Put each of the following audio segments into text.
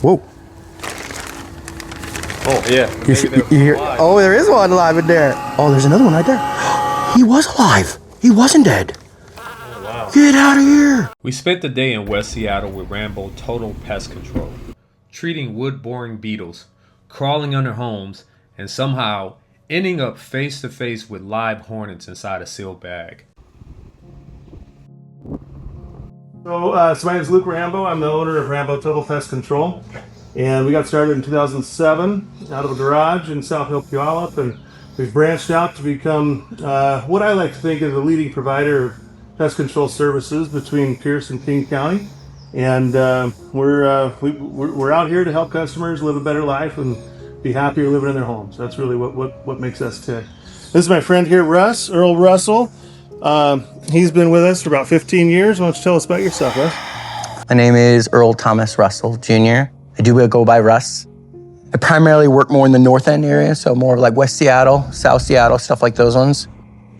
Whoa. Oh, yeah. You hear? Oh, there is one alive in there. Oh, there's another one right there. He was alive. He wasn't dead. Oh, wow. Get out of here. We spent the day in West Seattle with Rambo Total Pest Control, treating wood-boring beetles, crawling under homes, and somehow ending up face-to-face with live hornets inside a sealed bag. So my name is Luke Rambo. I'm the owner of Rambo Total Pest Control. And we got started in 2007 out of a garage in South Hill, Puyallup. And we've branched out to become what I like to think is a leading provider of pest control services between Pierce and King County. And we're out here to help customers live a better life and be happier living in their homes. That's really what makes us tick. This is my friend here, Russ, Earl Russell. He's been with us for about 15 years. Why don't you tell us about yourself, Russ? My name is Earl Thomas Russell, Jr. I do go by Russ. I primarily work more in the north end area, so more like West Seattle, South Seattle, stuff like those ones.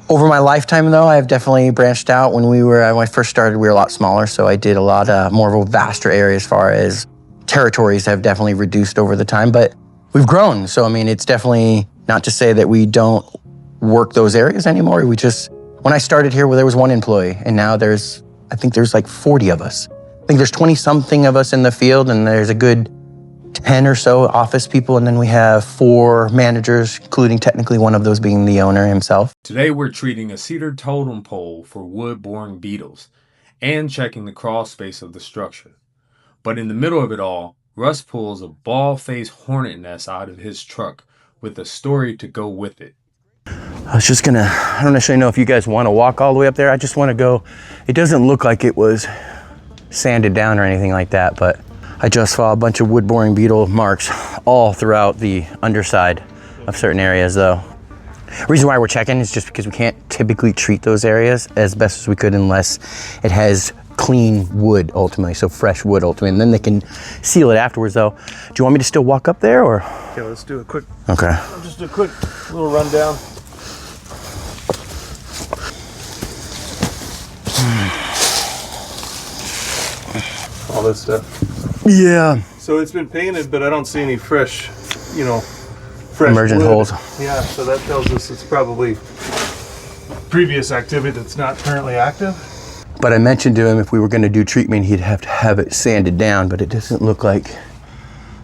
Over my lifetime, though, I have definitely branched out. When I first started, we were a lot smaller, so I did a lot more of a vaster area as far as territories have definitely reduced over the time, but we've grown. So, I mean, it's definitely not to say that we don't work those areas anymore. When I started here, there was one employee, and now I think there's like 40 of us. I think there's 20-something of us in the field, and there's a good 10 or so office people, and then we have 4 managers, including technically one of those being the owner himself. Today we're treating a cedar totem pole for wood-boring beetles and checking the crawl space of the structure. But in the middle of it all, Russ pulls a ball-faced hornet nest out of his truck with a story to go with it. I don't necessarily know if you guys want to walk all the way up there. I just want to go. It doesn't look like it was sanded down or anything like that, but I just saw a bunch of wood-boring beetle marks all throughout the underside of certain areas, though. The reason why we're checking is just because we can't typically treat those areas as best as we could unless it has clean wood, ultimately, so fresh wood, ultimately, and then they can seal it afterwards, though. Do you want me to still walk up there, or? Okay, let's do a quick. Okay. Just a quick little rundown. All this stuff. Yeah. So it's been painted, but I don't see any fresh emergent wood. holes. Yeah, so that tells us it's probably previous activity that's not currently active. But I mentioned to him if we were going to do treatment, he'd have to have it sanded down, but it doesn't look like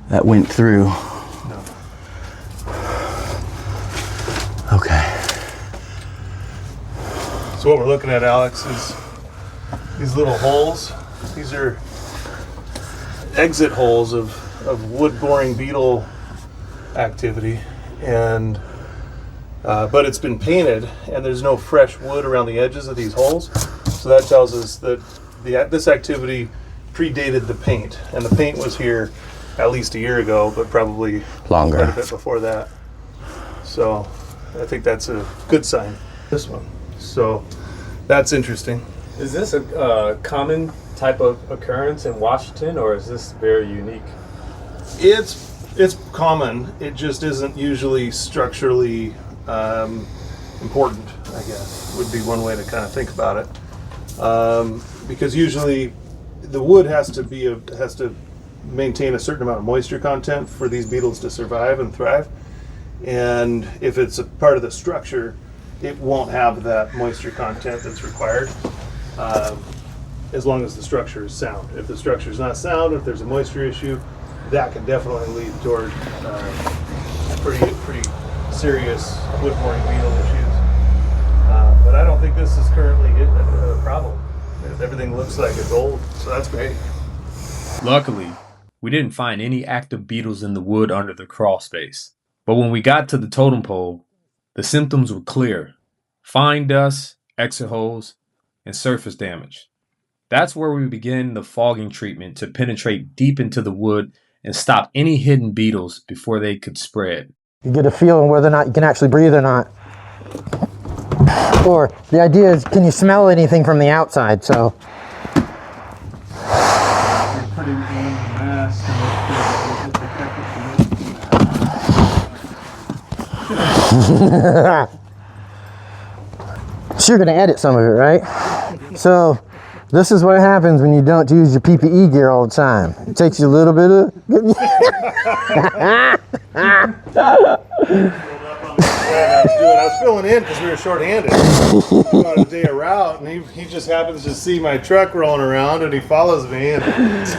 that went through. No. Okay. So what we're looking at, Alex, is these little holes. These are exit holes of wood-boring beetle activity, and but it's been painted, and there's no fresh wood around the edges of these holes. So that tells us that this activity predated the paint, and the paint was here at least a year ago, but probably longer, quite a bit before that. So I think that's a good sign. This one. So that's interesting. Is this a common type of occurrence in Washington, or is this very unique? It's common. It just isn't usually structurally important, I guess, would be one way to kind of think about it. Because usually the wood has to maintain a certain amount of moisture content for these beetles to survive and thrive. And if it's a part of the structure, it won't have that moisture content that's required. As long as the structure is sound. If the structure is not sound, if there's a moisture issue, that can definitely lead toward pretty serious wood-boring beetle issues. But I don't think this is currently a problem. Everything looks like it's old, so that's great. Luckily, we didn't find any active beetles in the wood under the crawl space. But when we got to the totem pole, the symptoms were clear: fine dust, exit holes, and surface damage. That's where we begin the fogging treatment to penetrate deep into the wood and stop any hidden beetles before they could spread. You get a feel on whether or not you can actually breathe or not. Or the idea is, can you smell anything from the outside? So You're putting on the mask so you're going to edit some of it, right? So This is what happens when you don't use your PPE gear all the time. It takes you a little bit of... I was filling in because we were short-handed on a day of route, and he just happens to see my truck rolling around, and he follows me, and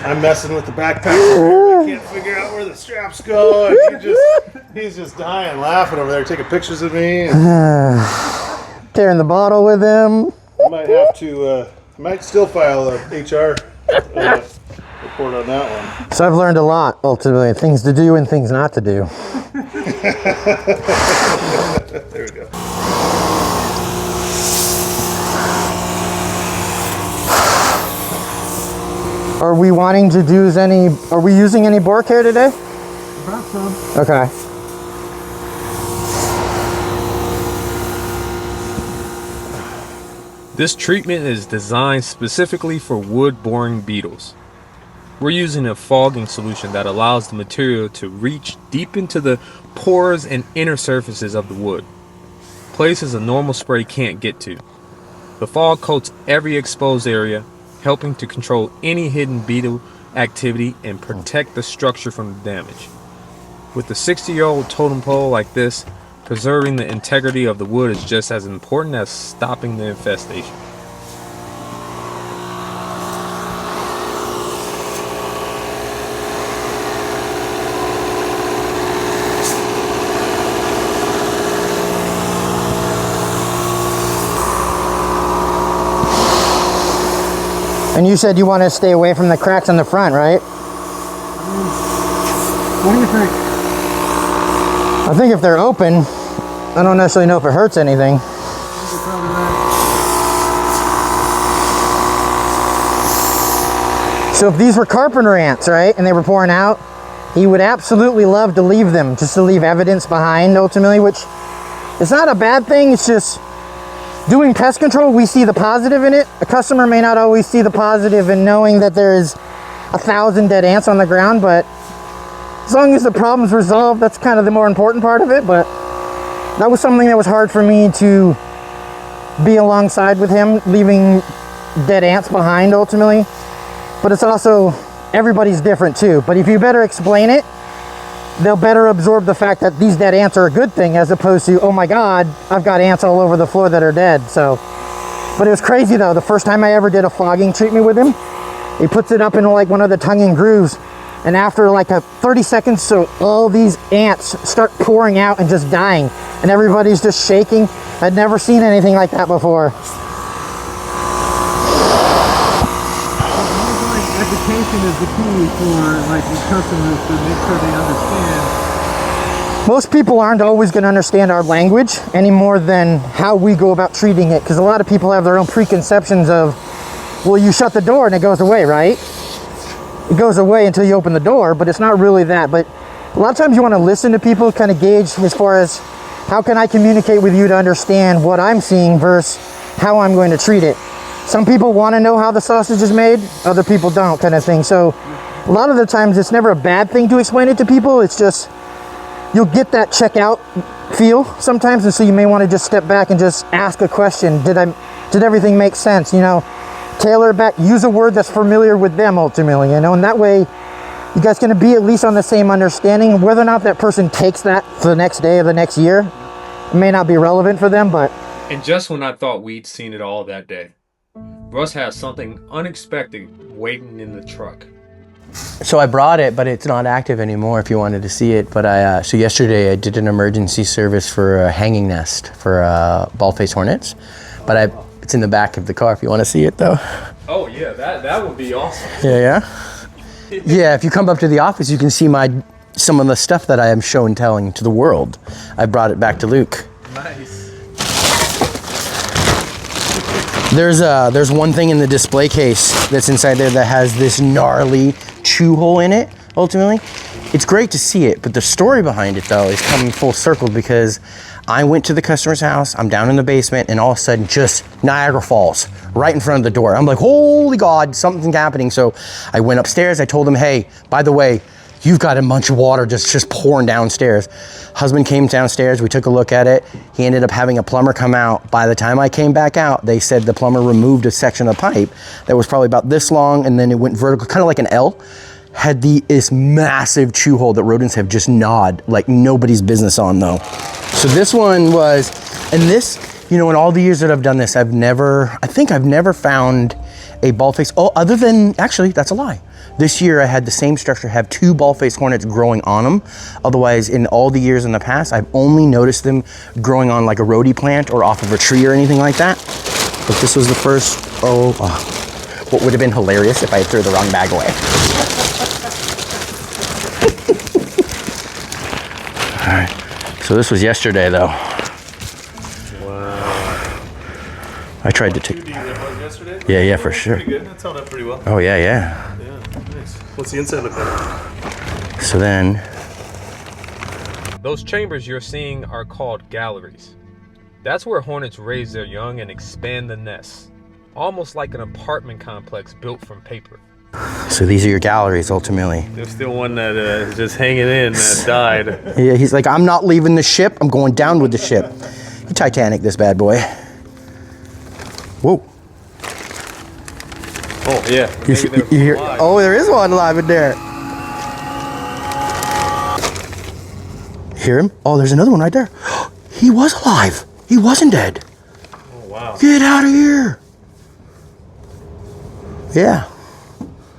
I'm messing with the backpack. I can't figure out where the straps go, and he's just dying laughing over there, taking pictures of me. Tearing the bottle with him. I might have to, I might still file a HR report on that one. So I've learned a lot, ultimately. Things to do and things not to do. There we go. Are we wanting to do any, are we using any boar care today? About some. Okay. This treatment is designed specifically for wood-boring beetles. We're using a fogging solution that allows the material to reach deep into the pores and inner surfaces of the wood, places a normal spray can't get to. The fog coats every exposed area, helping to control any hidden beetle activity and protect the structure from the damage. With a 60-year-old totem pole like this, preserving the integrity of the wood is just as important as stopping the infestation. And you said you want to stay away from the cracks on the front, right? What do you think? I think if they're open, I don't necessarily know if it hurts anything. So if these were carpenter ants, right, and they were pouring out, he would absolutely love to leave them, just to leave evidence behind ultimately, which is not a bad thing. It's just doing pest control, we see the positive in it. A customer may not always see the positive in knowing that there's 1,000 dead ants on the ground, but as long as the problem's resolved, that's kind of the more important part of it. But that was something that was hard for me to be alongside with him, leaving dead ants behind ultimately. But it's also, everybody's different too. But if you better explain it, they'll better absorb the fact that these dead ants are a good thing, as opposed to, oh my God, I've got ants all over the floor that are dead. So, but it was crazy though. The first time I ever did a fogging treatment with him, he puts it up in like one of the tongue and grooves. And after like 30 seconds, so all these ants start pouring out and just dying. And everybody's just shaking. I'd never seen anything like that before. Education is the key for like these customers to make sure they understand. Most people aren't always going to understand our language any more than how we go about treating it, because a lot of people have their own preconceptions of, well, you shut the door and it goes away, right? It goes away until you open the door, but it's not really that. But a lot of times you want to listen to people, kind of gauge as far as how can I communicate with you to understand what I'm seeing versus how I'm going to treat it. Some people want to know how the sausage is made, other people don't, kind of thing. So a lot of the times it's never a bad thing to explain it to people. It's just, you'll get that checkout feel sometimes, and so you may want to just step back and just ask a question. Did everything make sense? You know, tailor it back, use a word that's familiar with them ultimately, you know, and that way you guys can be at least on the same understanding. Whether or not that person takes that for the next day or the next year, it may not be relevant for them, but. And just when I thought we'd seen it all that day, Russ has something unexpected waiting in the truck. So I brought it, but it's not active anymore if you wanted to see it. But so yesterday I did an emergency service for a hanging nest for bald-faced hornets. But it's in the back of the car if you want to see it though. Oh yeah, that would be awesome. Yeah. Yeah, if you come up to the office, you can see some of the stuff that I am show and telling to the world. I brought it back to Luke. Nice. There's one thing in the display case that's inside there that has this gnarly chew hole in it, ultimately. It's great to see it, but the story behind it though is coming full circle, because I went to the customer's house, I'm down in the basement, and all of a sudden just Niagara Falls right in front of the door. I'm like, holy God, something's happening. So I went upstairs, I told him, hey, by the way, you've got a bunch of water just pouring downstairs. Husband came downstairs, we took a look at it. He ended up having a plumber come out. By the time I came back out, they said the plumber removed a section of the pipe that was probably about this long, and then it went vertical, kind of like an L. Had this massive chew hole that rodents have just gnawed like nobody's business on though. So this one was, and this, you know, in all the years that I've done this, I think I've never found a bald-faced, oh, other than, actually, that's a lie. This year I had the same structure have 2 bald-faced hornets growing on them. Otherwise, in all the years in the past, I've only noticed them growing on like a rhodie plant or off of a tree or anything like that. But this was the first, what would have been hilarious if I had threw the wrong bag away. All right, so this was yesterday though. Wow. I tried to take. Yesterday? Yeah, for sure. Pretty good. That's held up pretty well. Oh yeah. Yeah, nice. What's the inside look like? So then, Those chambers you're seeing are called galleries. That's where hornets raise their young and expand the nests, almost like an apartment complex built from paper. so these are your galleries ultimately. There's still one that is just hanging in that died. Yeah, he's like, I'm not leaving the ship. I'm going down with the ship. You Titanic this bad boy. Whoa. Oh yeah. You hear? Oh, there is one alive in there. Hear him? Oh, there's another one right there. He was alive. He wasn't dead. Oh wow. Get out of here. Yeah.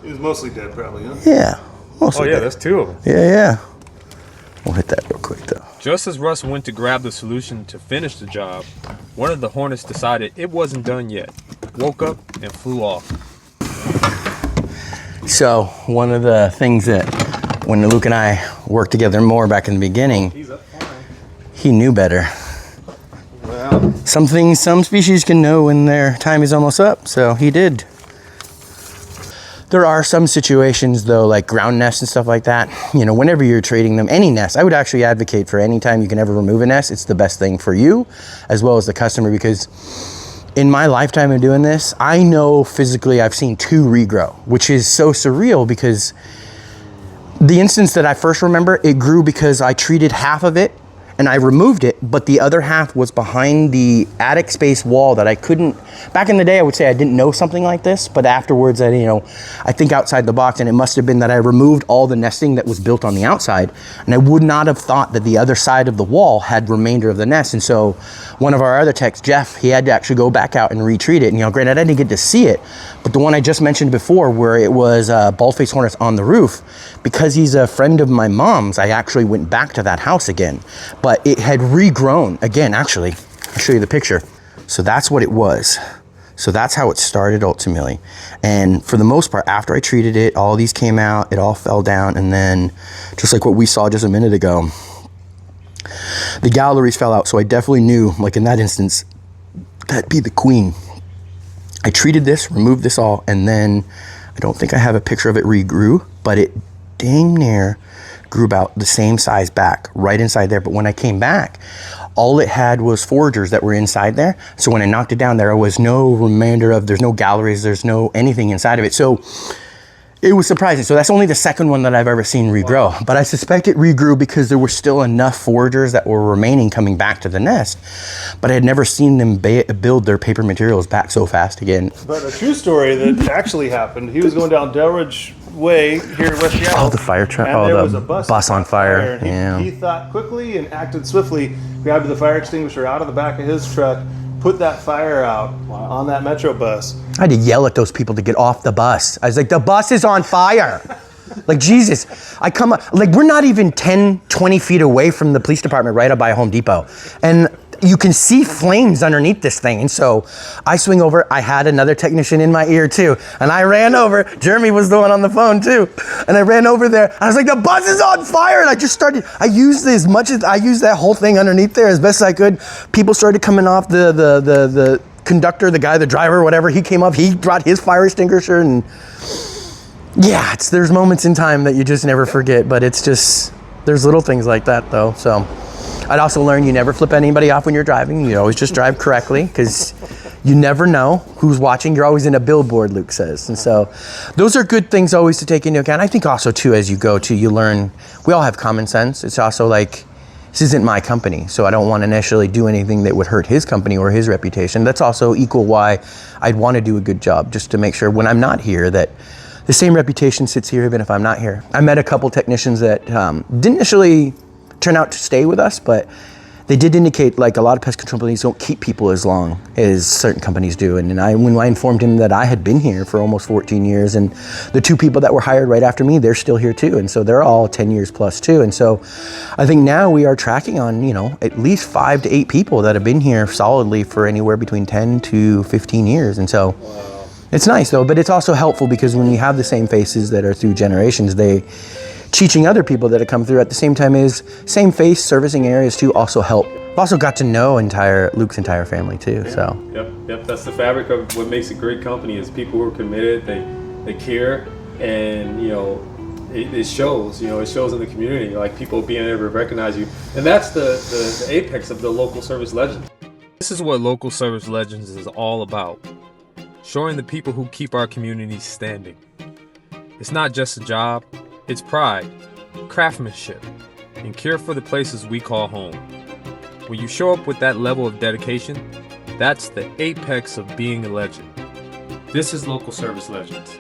He was mostly dead, probably, huh? Yeah. Mostly dead. That's 2 of them. Yeah. We'll hit that real quick though. Just as Russ went to grab the solution to finish the job, one of the hornets decided it wasn't done yet, woke up and flew off. So one of the things that when Luke and I worked together more back in the beginning, He's up fine. he knew better. Well, Some things, some species can know when their time is almost up, so he did. There are some situations though, like ground nests and stuff like that, you know, whenever you're trading them, any nest, I would actually advocate for any time you can ever remove a nest, it's the best thing for you as well as the customer, because in my lifetime of doing this, I know physically I've seen 2 regrow, which is so surreal because the instance that I first remember, it grew because I treated half of it and I removed it, but the other half was behind the attic space wall that I couldn't, back in the day I would say I didn't know something like this, but afterwards I think outside the box, and it must have been that I removed all the nesting that was built on the outside, and I would not have thought that the other side of the wall had remainder of the nest. And so one of our other techs, Jeff, he had to actually go back out and retreat it, and granted I didn't get to see it, but the one I just mentioned before where it was bald-faced hornets on the roof, because he's a friend of my mom's, I actually went back to that house again. But it had regrown again, actually. I'll show you the picture. So that's what it was. So that's how it started ultimately. And for the most part, after I treated it, all these came out, it all fell down. And then just like what we saw just a minute ago, the galleries fell out. So I definitely knew, like in that instance, that'd be the queen. I treated this, removed this all, and then I don't think I have a picture of it regrew, but it dang near grew about the same size back right inside there. But when I came back, all it had was foragers that were inside there. So when I knocked it down, there was no remainder of, there's no galleries, there's no anything inside of it. So it was surprising. So that's only the second one that I've ever seen regrow. Wow. But I suspect it regrew because there were still enough foragers that were remaining coming back to the nest. But I had never seen them build their paper materials back so fast again. but a true story that actually happened, he was going down Delridge Way here in West Seattle. Oh, the fire truck. And Oh, there the was a bus on fire. and Yeah. He thought quickly and acted swiftly, grabbed the fire extinguisher out of the back of his truck, put that fire out on that Metro bus. I had to yell at those people to get off the bus. I was like, the bus is on fire. Like, Jesus. I come up, like, we're not even 10, 20 feet away from the police department right up by Home Depot. And you can see flames underneath this thing. And so I swing over. I had another technician in my ear too. And I ran over. Jeremy was the one on the phone too. And I ran over there. I was like, the bus is on fire. And I just started, I used that whole thing underneath there as best I could. People started coming off the conductor, the guy, the driver, whatever. He came up, he brought his fire extinguisher. And yeah, there's moments in time that you just never forget. But it's just, there's little things like that though. So I'd also learned you never flip anybody off when you're driving. You always just drive correctly, because You never know who's watching. You're always in a billboard, Luke says. And so those are good things always to take into account. I think also too, as you go to, you learn, we all have common sense. It's also like, this isn't my company, so I don't want to necessarily do anything that would hurt his company or his reputation. That's also equal why I'd want to do a good job, just to make sure when I'm not here that the same reputation sits here even if I'm not here. I met a couple technicians that didn't initially turn out to stay with us, but they did indicate like a lot of pest control companies don't keep people as long as certain companies do. And when I informed him that I had been here for almost 14 years and the 2 people that were hired right after me, they're still here too. And so they're all 10 years plus too. And so I think now we are tracking on, at least 5 to 8 people that have been here solidly for anywhere between 10 to 15 years. And so it's nice though, but it's also helpful because when you have the same faces that are through generations, they teaching other people that have come through at the same time is same face servicing areas too also help. I've also got to know Luke's entire family too. So Yep. That's the fabric of what makes a great company is people who are committed, they care, and it shows. It shows in the community, like people being able to recognize you, and that's the apex of the Local Service Legendz. This is what Local Service Legendz is all about, showing the people who keep our communities standing. It's not just a job. It's pride, craftsmanship, and care for the places we call home. When you show up with that level of dedication, that's the apex of being a legend. This is Local Service Legendz.